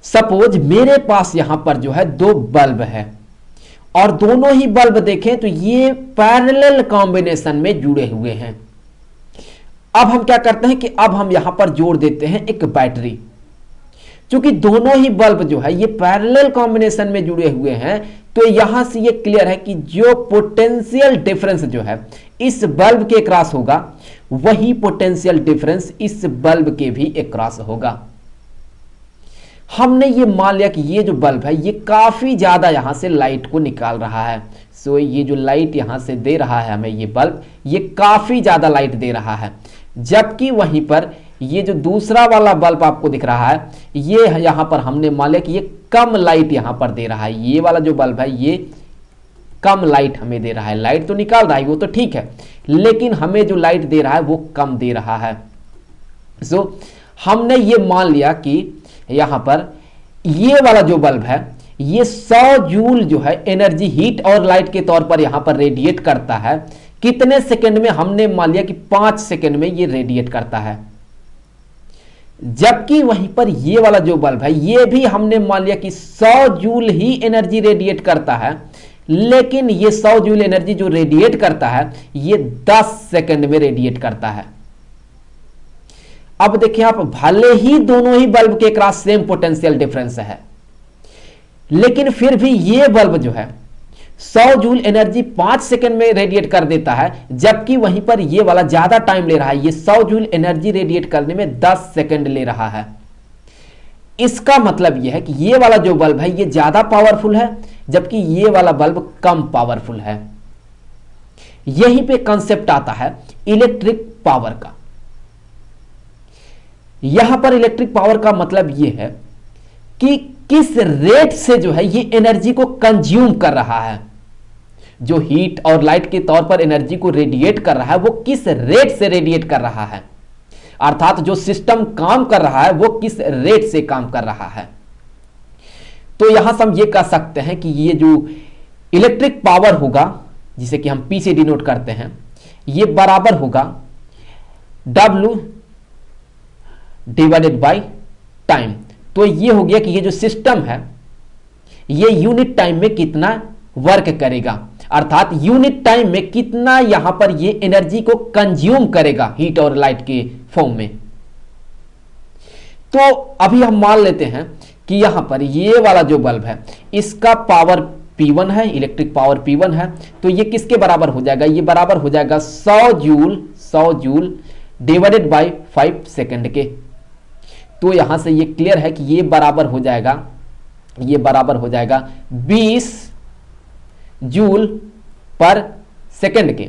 Suppose मेरे पास यहां पर जो है दो बल्ब है और दोनों ही बल्ब देखें तो ये पैरेलल कॉम्बिनेशन में जुड़े हुए हैं। अब हम क्या करते हैं कि अब हम यहां पर जोड़ देते हैं एक बैटरी। क्योंकि दोनों ही बल्ब जो है ये पैरेलल कॉम्बिनेशन में जुड़े हुए हैं, तो यहां से ये क्लियर है कि जो पोटेंशियल डिफरेंस जो है इस बल्ब के क्रॉस होगा, वही पोटेंशियल डिफरेंस इस बल्ब के भी क्रॉस होगा। हमने ये मान लिया कि ये जो बल्ब है ये काफी ज्यादा यहां से लाइट को निकाल रहा है। सो ये जो लाइट यहां से दे रहा है हमें ये बल्ब, ये काफी ज्यादा लाइट दे रहा है। जबकि वहीं पर ये जो दूसरा वाला बल्ब आपको दिख रहा है, ये यहां पर हमने मान लिया कि ये कम लाइट यहां पर दे रहा है। ये वाला जो बल्ब है ये कम लाइट हमें दे रहा है। लाइट तो निकाल रहा है वो तो ठीक है, लेकिन हमें जो लाइट दे रहा है वो कम दे रहा है। सो हमने ये मान लिया कि यहां पर ये वाला जो बल्ब है ये 100 जूल जो है एनर्जी हीट और लाइट के तौर पर यहां पर रेडिएट करता है। कितने सेकंड में? हमने मान लिया कि 5 सेकंड में ये रेडिएट करता है। जबकि वहीं पर ये वाला जो बल्ब है ये भी हमने मान लिया कि 100 जूल ही एनर्जी रेडिएट करता है, लेकिन ये 100 जूल एनर्जी जो रेडिएट करता है ये 10 सेकंड में रेडिएट करता है। अब देखिए आप, भले ही दोनों ही बल्ब के क्रॉस सेम पोटेंशियल डिफरेंस है, लेकिन फिर भी ये बल्ब जो है 100 जूल एनर्जी 5 सेकंड में रेडिएट कर देता है, जबकि वहीं पर ये वाला ज्यादा टाइम ले रहा है। ये 100 जूल एनर्जी रेडिएट करने में 10 सेकंड ले रहा है। इसका मतलब यह है कि ये वाला जो बल्ब है ये ज्यादा पावरफुल है, जबकि ये वाला बल्ब कम पावरफुल है। यहीं पे कंसेप्ट आता है इलेक्ट्रिक पावर का। यहां पर इलेक्ट्रिक पावर का मतलब यह है कि किस रेट से जो है ये एनर्जी को कंज्यूम कर रहा है। जो हीट और लाइट के तौर पर एनर्जी को रेडिएट कर रहा है वो किस रेट से रेडिएट कर रहा है, अर्थात जो सिस्टम काम कर रहा है वो किस रेट से काम कर रहा है। तो यहां से हम ये कह सकते हैं कि ये जो इलेक्ट्रिक पावर होगा, जिसे कि हम P से डिनोट करते हैं, ये बराबर होगा W डिवाइडेड बाय टाइम। तो ये हो गया कि ये जो सिस्टम है ये यूनिट टाइम में कितना वर्क करेगा, अर्थात यूनिट टाइम में कितना यहां पर ये एनर्जी को कंज्यूम करेगा हीट और लाइट के फॉर्म में। तो अभी हम मान लेते हैं कि यहां पर ये वाला जो बल्ब है इसका पावर P1 है, इलेक्ट्रिक पावर P1 है। तो ये किसके बराबर हो जाएगा? ये बराबर हो जाएगा 100 जूल डिवाइडेड बाय 5 सेकंड के। तो यहां से ये क्लियर है कि ये बराबर हो जाएगा 20 जूल पर सेकंड के।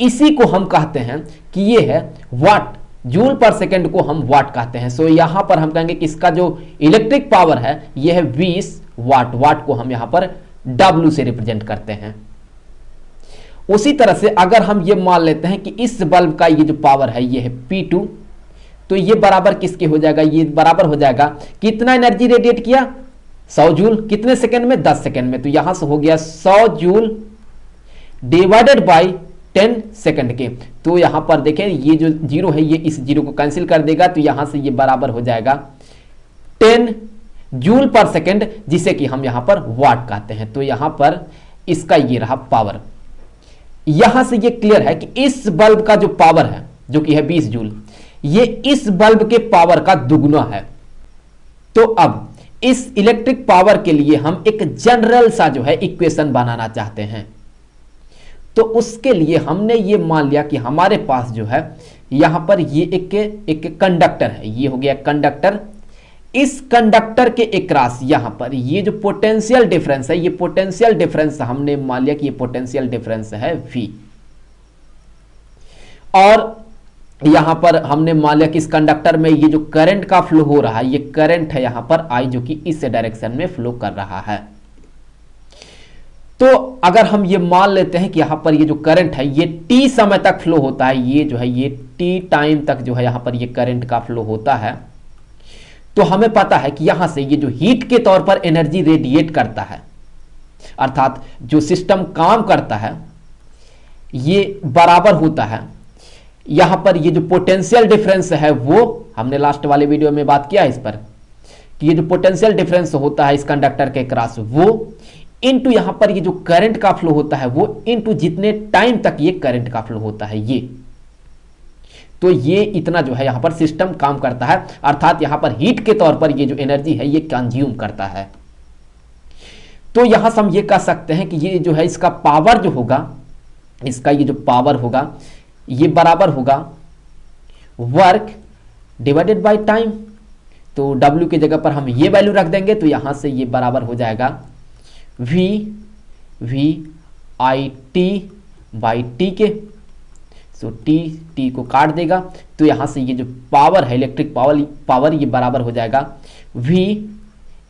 इसी को हम कहते हैं कि ये है वाट। जूल पर सेकंड को हम वाट कहते हैं। सो यहां पर हम कहेंगे कि इसका जो इलेक्ट्रिक पावर है ये है 20 वाट। वाट को हम यहां पर W से रिप्रेजेंट करते हैं। उसी तरह से अगर हम ये मान लेते हैं कि इस बल्ब का ये जो पावर है ये है P2, तो ये बराबर किसके हो जाएगा? ये बराबर हो जाएगा कितना एनर्जी रेडिएट किया? 100 जूल। कितने सेकंड में? 10 सेकंड में। तो यहां से हो गया 100 जूल डिवाइडेड बाय 10 सेकंड के। तो यहां पर देखें ये जो जीरो है ये इस जीरो को कैंसिल कर देगा, तो यहां से ये बराबर हो जाएगा 10 जूल पर सेकंड, जिसे कि हम यहां पर वाट कहते हैं। तो यहां पर इसका ये रहा पावर। यहां से ये क्लियर है कि इस बल्ब का जो पावर है जो कि है 20 जूल, ये इस बल्ब के पावर का दुगना है। तो अब इस इलेक्ट्रिक पावर के लिए हम एक जनरल सा जो है इक्वेशन बनाना चाहते हैं। तो उसके लिए हमने ये मान लिया कि हमारे पास जो है यहां पर ये एक कंडक्टर है। ये हो गया कंडक्टर। इस कंडक्टर के अक्रॉस यहां पर ये जो पोटेंशियल डिफरेंस है, ये पोटेंशियल डिफरेंस हमने मान लिया कि ये पोटेंशियल डिफरेंस है V। और यहां पर हमने मान लिया कि इस कंडक्टर में ये जो करंट का फ्लो हो रहा है ये करंट है यहां पर I, जो कि इस डायरेक्शन में फ्लो कर रहा है। तो अगर हम ये मान लेते हैं कि यहां पर ये जो करंट है ये T समय तक फ्लो होता है, ये जो है ये T टाइम तक जो है यहां पर ये करंट का फ्लो होता है, तो हमें पता है कि यहां से ये जो हीट के तौर पर एनर्जी रेडिएट करता है, अर्थात जो सिस्टम काम करता है, ये बराबर होता है यहां पर ये जो पोटेंशियल डिफरेंस है वो हमने लास्ट वाले वीडियो में बात किया है इस पर कि ये जो पोटेंशियल डिफरेंस होता है इस कंडक्टर के क्रॉस वो इनटू यहां पर ये जो करंट का फ्लो होता है वो इनटू जितने टाइम तक ये करंट का फ्लो होता है ये, तो ये इतना जो है यहां पर सिस्टम काम करता है, अर्थात यहां पर हीट के तौर पर ये जो एनर्जी है ये कंज्यूम करता है। तो यहां से हम ये कह सकते हैं कि ये जो है इसका पावर जो होगा, इसका ये जो पावर होगा ये बराबर होगा वर्क डिवाइडेड बाय टाइम। तो W की जगह पर हम ये वैल्यू रख देंगे, तो यहां से ये बराबर हो जाएगा VI T बाई टी के। सो T को काट देगा, तो यहां से ये जो पावर है इलेक्ट्रिक पावर ये बराबर हो जाएगा V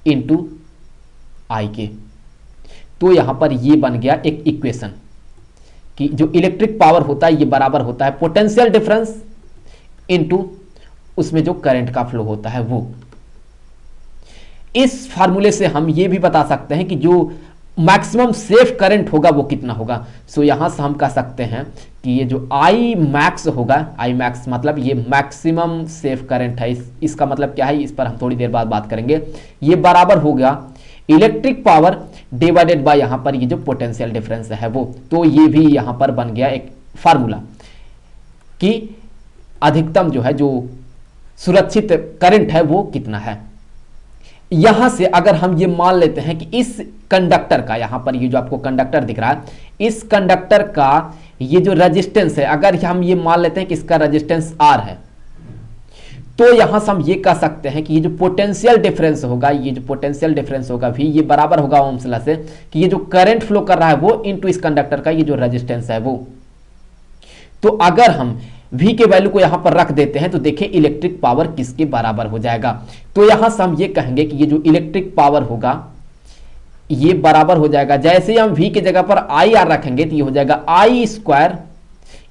इंटू आई के। तो यहां पर ये बन गया एक इक्वेशन कि जो इलेक्ट्रिक पावर होता है ये बराबर होता है पोटेंशियल डिफरेंस इनटू उसमें जो करंट का फ्लो होता है वो। इस फार्मूले से हम ये भी बता सकते हैं कि जो मैक्सिमम सेफ करंट होगा वो कितना होगा। सो यहां से हम कह सकते हैं कि ये जो I मैक्स होगा, I मैक्स मतलब ये मैक्सिमम सेफ करंट है, इसका मतलब क्या है इस पर हम थोड़ी देर बाद बात करेंगे। ये बराबर हो गया इलेक्ट्रिक पावर डिवाइडेड बाय यहां पर ये जो पोटेंशियल डिफरेंस है वो। तो ये भी यहां पर बन गया एक फार्मूला कि अधिकतम जो है जो सुरक्षित करंट है वो कितना है। यहां से अगर हम ये मान लेते हैं कि इस कंडक्टर का, यहां पर ये जो आपको कंडक्टर दिख रहा है, इस कंडक्टर का ये जो रेजिस्टेंस है, अगर हम ये मान लेते हैं कि इसका रेजिस्टेंस R है, तो यहां से हम ये कह सकते हैं कि ये जो पोटेंशियल डिफरेंस होगा, ये जो पोटेंशियल डिफरेंस होगा भी ये बराबर होगा ओम्स लॉ से कि ये जो करंट फ्लो कर रहा है वो इनटू इस कंडक्टर का ये जो रेजिस्टेंस है वो। तो अगर हम V के वैल्यू को यहां पर रख देते हैं तो देखिए इलेक्ट्रिक पावर किसके बराबर हो जाएगा। तो यहां से हम ये कहेंगे कि ये जो इलेक्ट्रिक पावर होगा ये बराबर हो जाएगा, जैसे ही हम V की जगह पर IR रखेंगे तो ये हो जाएगा I स्क्वायर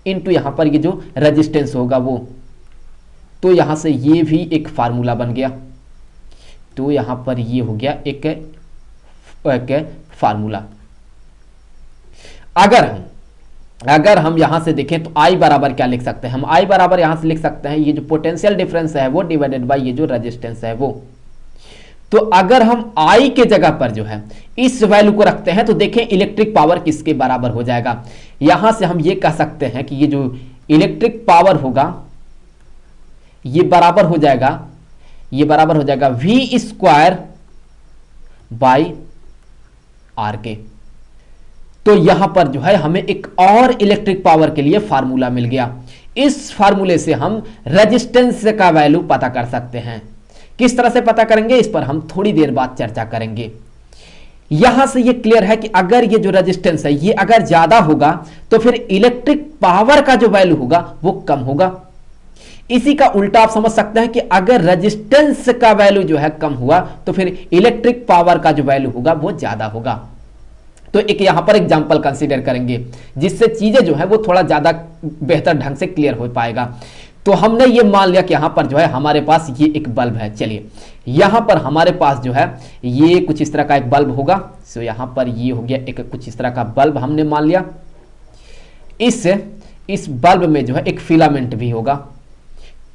इंटू यहां पर ये जो रेजिस्टेंस होगा वो। तो यहां से ये भी एक फार्मूला बन गया। तो यहां पर ये हो गया एक फार्मूला। अगर हम यहां से देखें तो I बराबर क्या लिख सकते हैं हम, I बराबर यहां से लिख सकते हैं ये जो पोटेंशियल डिफरेंस है वो डिवाइडेड बाय ये जो रेजिस्टेंस है वो। तो अगर हम I के जगह पर जो है इस वैल्यू को रखते हैं तो देखें इलेक्ट्रिक पावर किसके बराबर हो जाएगा। यहां से हम ये कह सकते हैं कि ये जो इलेक्ट्रिक पावर होगा ये बराबर हो जाएगा V स्क्वायर बाई R के। तो यहां पर जो है हमें एक और इलेक्ट्रिक पावर के लिए फार्मूला मिल गया। इस फार्मूले से हम रेजिस्टेंस का वैल्यू पता कर सकते हैं। किस तरह से पता करेंगे इस पर हम थोड़ी देर बाद चर्चा करेंगे। यहां से ये क्लियर है कि अगर ये जो रेजिस्टेंस है ये अगर ज्यादा होगा तो फिर इलेक्ट्रिक पावर का जो वैल्यू होगा वो कम होगा। इसी का उल्टा आप समझ सकते हैं कि अगर रेजिस्टेंस का वैल्यू जो है कम हुआ तो फिर इलेक्ट्रिक पावर का जो वैल्यू होगा वो ज्यादा होगा। तो एक यहां पर एग्जांपल कंसीडर करेंगे जिससे चीजें जो है वो थोड़ा ज्यादा बेहतर ढंग से क्लियर हो पाएगा। तो हमने ये मान लिया कि यहां पर जो है हमारे पास ये एक बल्ब है। चलिए यहां पर हमारे पास जो है ये कुछ इस तरह का एक बल्ब होगा। सो यहां पर ये हो गया एक कुछ इस तरह का बल्ब हमने मान लिया। इस बल्ब में जो है एक फिलामेंट भी होगा।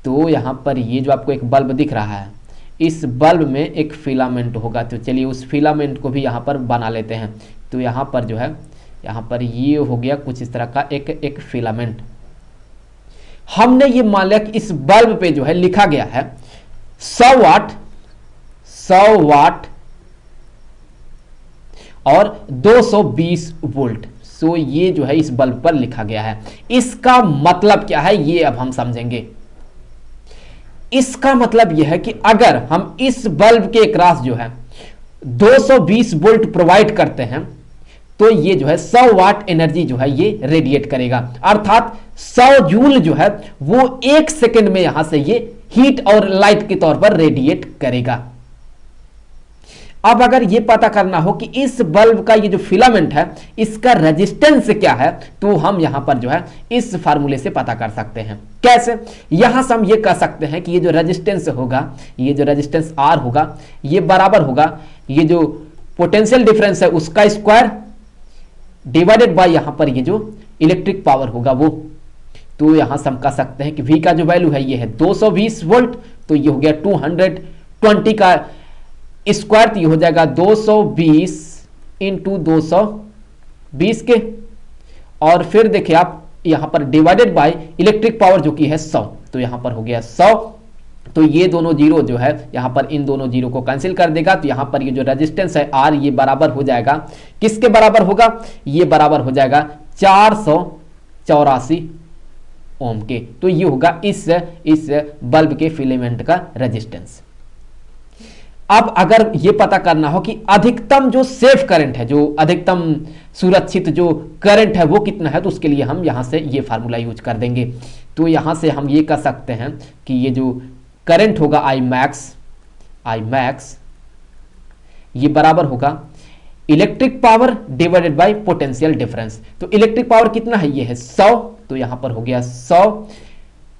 तो यहां पर ये जो आपको एक बल्ब दिख रहा है इस बल्ब में एक फिलामेंट होगा। तो चलिए उस फिलामेंट को भी यहां पर बना लेते हैं। तो यहां पर जो है यहां पर ये हो गया कुछ इस तरह का एक फिलामेंट। हमने ये मान लिया कि इस बल्ब पे जो है लिखा गया है 100 वाट और 220 वोल्ट। सो ये जो है इस बल्ब पर लिखा गया है। इसका मतलब क्या है ये अब हम समझेंगे। इसका मतलब यह है कि अगर हम इस बल्ब के अक्रॉस जो है 220 वोल्ट प्रोवाइड करते हैं तो ये जो है 100 वाट एनर्जी जो है ये रेडिएट करेगा, अर्थात 100 जूल जो है वो 1 सेकंड में यहां से ये हीट और लाइट के तौर पर रेडिएट करेगा। अब अगर ये पता करना हो कि इस बल्ब का ये जो फिलामेंट है इसका रेजिस्टेंस क्या है तो हम यहां पर जो है इस फार्मूले से पता कर सकते हैं। कैसे? यहां से हम ये कह सकते हैं कि ये जो रेजिस्टेंस होगा, ये जो रेजिस्टेंस R होगा ये बराबर होगा ये जो पोटेंशियल डिफरेंस है उसका स्क्वायर डिवाइडेड बाय यहां पर ये जो इलेक्ट्रिक पावर होगा वो। तो यहां से हम कह सकते हैं कि V का जो वैल्यू है ये है 220 वोल्ट। तो ये हो गया 220 का स्क्वायर, तो ये हो जाएगा 220 इंटू 220 के, और फिर देखिए आप यहां पर डिवाइडेड बाय इलेक्ट्रिक पावर जो कि है 100, तो यहां पर हो गया 100। तो ये दोनों जीरो जो है यहां पर इन दोनों जीरो को कैंसिल कर देगा, तो यहां पर ये जो रेजिस्टेंस है आर, ये बराबर हो जाएगा किसके बराबर होगा, ये बराबर हो जाएगा 484 ओम के। तो ये होगा इस बल्ब के फिलामेंट का रेजिस्टेंस। अब अगर ये पता करना हो कि अधिकतम जो सेफ करंट है, जो अधिकतम सुरक्षित जो करंट है वो कितना है, तो उसके लिए हम यहां से ये फार्मूला यूज कर देंगे। तो यहां से हम ये कह सकते हैं कि ये जो करंट होगा आई मैक्स ये बराबर होगा electric power divided by potential difference. तो इलेक्ट्रिक पावर कितना है, ये है 100, तो यहां पर हो गया 100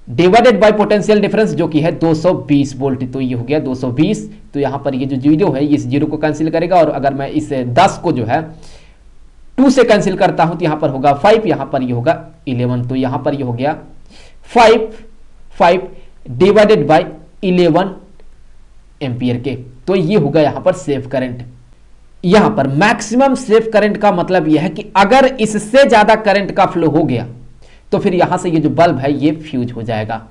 डिवाइडेड बाय पोटेंशियल डिफरेंस जो कि है 220 वोल्ट, तो ये हो गया 220। तो यहां पर ये जो जीरो है इस जीरो को कैंसिल करेगा, और अगर मैं इस 10 को जो है 2 से कैंसिल करता हूं तो यहां पर होगा 5, यहां पर ये होगा 11, तो यहां पर ये हो गया 5 डिवाइडेड बाय 11 एम्पियर के। तो ये होगा यहां पर सेफ करंट। यहां पर मैक्सिमम सेफ करंट का मतलब यह है कि अगर इससे ज्यादा करंट का फ्लो हो गया तो फिर यहां से ये जो बल्ब है ये फ्यूज हो जाएगा।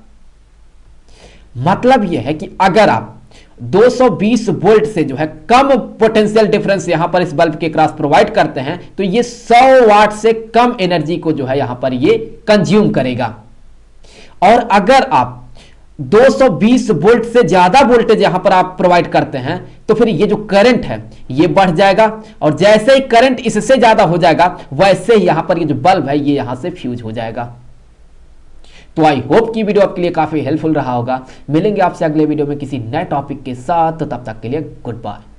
मतलब यह है कि अगर आप 220 वोल्ट से जो है कम पोटेंशियल डिफरेंस यहां पर इस बल्ब के क्रॉस प्रोवाइड करते हैं तो ये 100 वाट से कम एनर्जी को जो है यहां पर ये कंज्यूम करेगा। और अगर आप 220 वोल्ट से ज्यादा वोल्टेज यहां पर आप प्रोवाइड करते हैं तो फिर ये जो करंट है ये बढ़ जाएगा, और जैसे ही करंट इससे ज्यादा हो जाएगा वैसे ही यहां पर ये जो बल्ब है ये यहां से फ्यूज हो जाएगा। तो आई होप कि वीडियो आपके लिए काफी हेल्पफुल रहा होगा। मिलेंगे आपसे अगले वीडियो में किसी नए टॉपिक के साथ, तो तब तक के लिए गुड बाय।